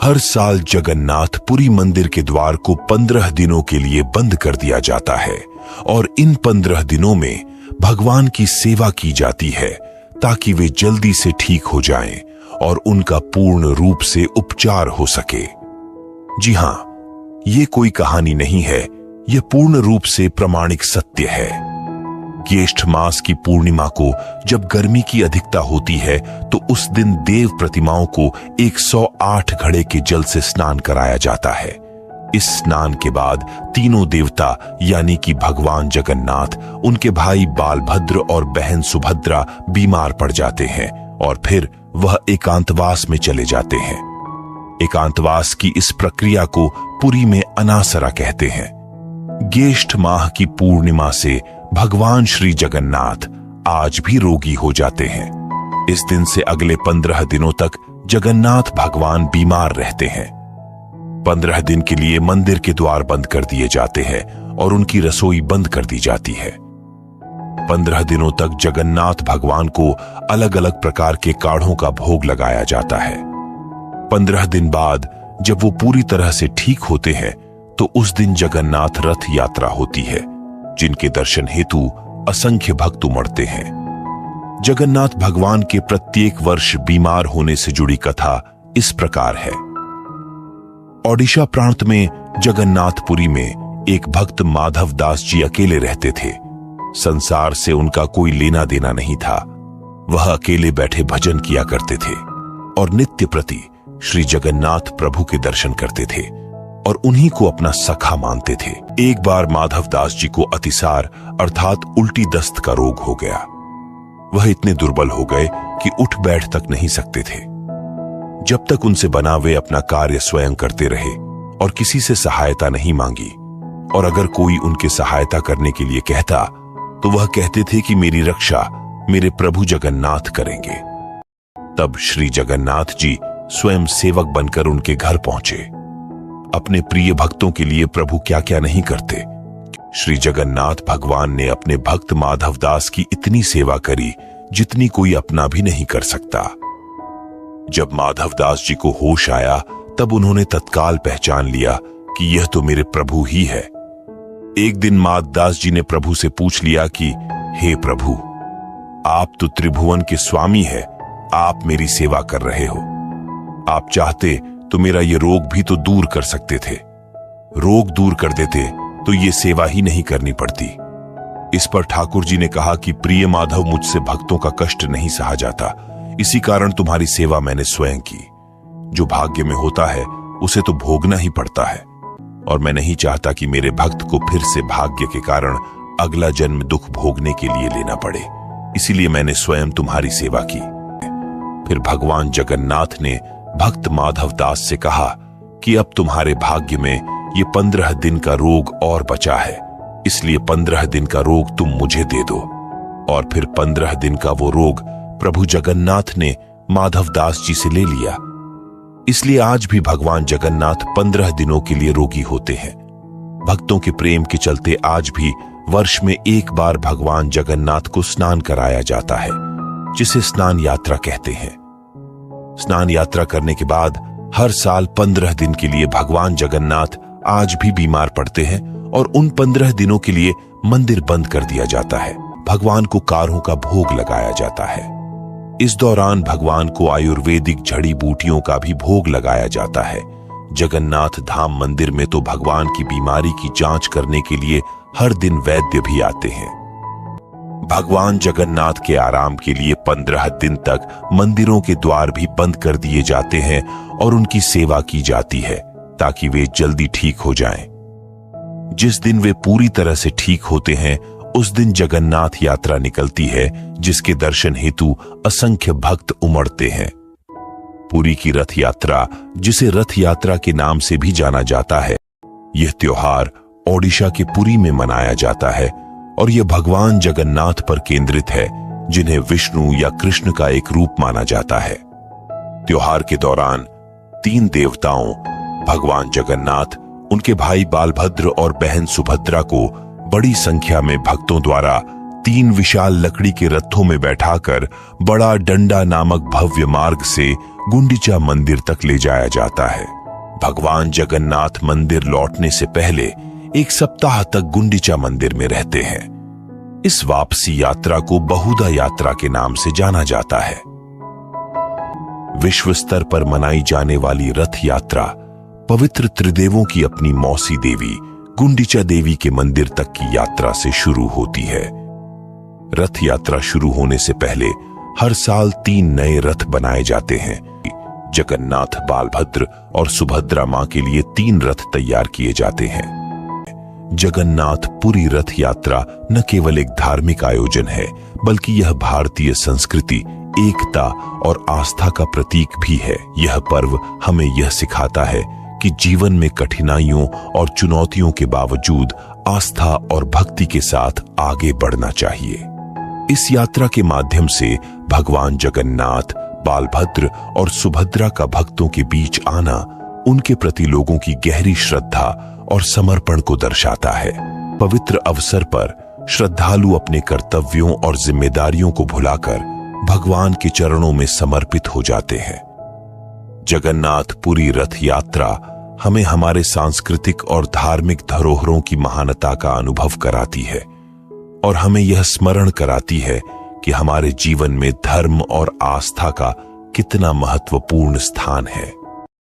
हर साल जगन्नाथपुरी मंदिर के द्वार को 15 दिनों के लिए बंद कर दिया जाता है और इन 15 दिनों में भगवान की सेवा की जाती है ताकि वे जल्दी से ठीक हो जाएं और उनका पूर्ण रूप से उपचार हो सके। जी हां, ये कोई कहानी नहीं है, यह पूर्ण रूप से प्रामाणिक सत्य है। ज्येष्ठ मास की पूर्णिमा को जब गर्मी की अधिकता होती है तो उस दिन देव प्रतिमाओं को 108 घड़े के जल से स्नान कराया जाता है। इस स्नान के बाद तीनों देवता यानी कि भगवान जगन्नाथ, उनके भाई बालभद्र और बहन सुभद्रा बीमार पड़ जाते हैं और फिर वह एकांतवास में चले जाते हैं। एकांतवास की इस प्रक्रिया को पुरी में अनासरा कहते हैं। ज्येष्ठ माह की पूर्णिमा से भगवान श्री जगन्नाथ आज भी रोगी हो जाते हैं। इस दिन से अगले 15 दिनों तक जगन्नाथ भगवान बीमार रहते हैं। 15 दिन के लिए मंदिर के द्वार बंद कर दिए जाते हैं और उनकी रसोई बंद कर दी जाती है। 15 दिनों तक जगन्नाथ भगवान को अलग अलग प्रकार के काढ़ों का भोग लगाया जाता है। 15 दिन बाद जब वो पूरी तरह से ठीक होते हैं तो उस दिन जगन्नाथ रथ यात्रा होती है, जिनके दर्शन हेतु असंख्य भक्त उमड़ते हैं। जगन्नाथ भगवान के प्रत्येक वर्ष बीमार होने से जुड़ी कथा इस प्रकार है। ओडिशा प्रांत में जगन्नाथपुरी में एक भक्त माधव दास जी अकेले रहते थे। संसार से उनका कोई लेना देना नहीं था। वह अकेले बैठे भजन किया करते थे और नित्य प्रति श्री जगन्नाथ प्रभु के दर्शन करते थे और उन्हीं को अपना सखा मानते थे। एक बार माधव दास जी को अतिसार अर्थात उल्टी दस्त का रोग हो गया। वह इतने दुर्बल हो गए कि उठ बैठ तक नहीं सकते थे। जब तक उनसे बना वे अपना कार्य स्वयं करते रहे और किसी से सहायता नहीं मांगी, और अगर कोई उनके सहायता करने के लिए कहता तो वह कहते थे कि मेरी रक्षा मेरे प्रभु जगन्नाथ करेंगे। तब श्री जगन्नाथ जी स्वयं सेवक बनकर उनके घर पहुंचे। अपने प्रिय भक्तों के लिए प्रभु क्या क्या नहीं करते। श्री जगन्नाथ भगवान ने अपने भक्त माधव दास की इतनी सेवा करी जितनी कोई अपना भी नहीं कर सकता। जब माधव दास जी को होश आया तब उन्होंने तत्काल पहचान लिया कि यह तो मेरे प्रभु ही है। एक दिन माधव दास जी ने प्रभु से पूछ लिया कि हे प्रभु, आप तो त्रिभुवन के स्वामी है, आप मेरी सेवा कर रहे हो। आप चाहते तो मेरा ये रोग भी तो दूर कर सकते थे। रोग दूर कर देते तो ये सेवा ही नहीं करनी पड़ती। इस पर ठाकुर जी ने कहा कि प्रिय माधव, मुझसे भक्तों का कष्ट नहीं सहा जाता, इसी कारण तुम्हारी सेवा मैंने स्वयं की। जो भाग्य में होता है उसे तो भोगना ही पड़ता है, और मैं नहीं चाहता कि मेरे भक्त को फिर से भाग्य के कारण अगला जन्म दुख भोगने के लिए लेना पड़े, इसीलिए मैंने स्वयं तुम्हारी सेवा की। फिर भगवान जगन्नाथ ने भक्त माधव दास से कहा कि अब तुम्हारे भाग्य में ये 15 दिन का रोग और बचा है, इसलिए 15 दिन का रोग तुम मुझे दे दो। और फिर 15 दिन का वो रोग प्रभु जगन्नाथ ने माधव दास जी से ले लिया। इसलिए आज भी भगवान जगन्नाथ 15 दिनों के लिए रोगी होते हैं। भक्तों के प्रेम के चलते आज भी वर्ष में एक बार भगवान जगन्नाथ को स्नान कराया जाता है, जिसे स्नान यात्रा कहते हैं। स्नान यात्रा करने के बाद हर साल 15 दिन के लिए भगवान जगन्नाथ आज भी बीमार पड़ते हैं और उन 15 दिनों के लिए मंदिर बंद कर दिया जाता है। भगवान को काढ़ों का भोग लगाया जाता है। इस दौरान भगवान को आयुर्वेदिक जड़ी बूटियों का भी भोग लगाया जाता है। जगन्नाथ धाम मंदिर में तो भगवान की बीमारी की जांच करने के लिए हर दिन वैद्य भी आते हैं। भगवान जगन्नाथ के आराम के लिए 15 दिन तक मंदिरों के द्वार भी बंद कर दिए जाते हैं और उनकी सेवा की जाती है ताकि वे जल्दी ठीक हो जाएं। जिस दिन वे पूरी तरह से ठीक होते हैं उस दिन जगन्नाथ यात्रा निकलती है, जिसके दर्शन हेतु असंख्य भक्त उमड़ते हैं। पुरी की रथ यात्रा, जिसे रथ यात्रा के नाम से भी जाना जाता है, यह त्योहार ओडिशा के पुरी में मनाया जाता है और यह भगवान जगन्नाथ पर केंद्रित है, जिन्हें विष्णु या कृष्ण का एक रूप माना जाता है। त्योहार के दौरान 3 देवताओं भगवान जगन्नाथ, उनके भाई बालभद्र और बहन सुभद्रा को बड़ी संख्या में भक्तों द्वारा 3 विशाल लकड़ी के रथों में बैठाकर बड़ा डंडा नामक भव्य मार्ग से गुंडीचा मंदिर तक ले जाया जाता है। भगवान जगन्नाथ मंदिर लौटने से पहले 1 सप्ताह तक गुंडीचा मंदिर में रहते हैं। इस वापसी यात्रा को बहुधा यात्रा के नाम से जाना जाता है। विश्व स्तर पर मनाई जाने वाली रथ यात्रा पवित्र त्रिदेवों की अपनी मौसी देवी गुंडीचा देवी के मंदिर तक की यात्रा से शुरू होती है। रथ यात्रा शुरू होने से पहले हर साल 3 नए रथ बनाए जाते हैं। जगन्नाथ, बालभद्र और सुभद्रा मां के लिए 3 रथ तैयार किए जाते हैं। जगन्नाथ पुरी रथ यात्रा न केवल एक धार्मिक आयोजन है, बल्कि यह भारतीय संस्कृति, एकता और आस्था का प्रतीक भी है। यह पर्व हमें यह सिखाता है कि जीवन में कठिनाइयों और चुनौतियों के बावजूद आस्था और भक्ति के साथ आगे बढ़ना चाहिए। इस यात्रा के माध्यम से भगवान जगन्नाथ, बालभद्र और सुभद्रा का भक्तों के बीच आना उनके प्रति लोगों की गहरी श्रद्धा और समर्पण को दर्शाता है। पवित्र अवसर पर श्रद्धालु अपने कर्तव्यों और जिम्मेदारियों को भुलाकर भगवान के चरणों में समर्पित हो जाते हैं। जगन्नाथ पुरी रथ यात्रा हमें हमारे सांस्कृतिक और धार्मिक धरोहरों की महानता का अनुभव कराती है और हमें यह स्मरण कराती है कि हमारे जीवन में धर्म और आस्था का कितना महत्वपूर्ण स्थान है।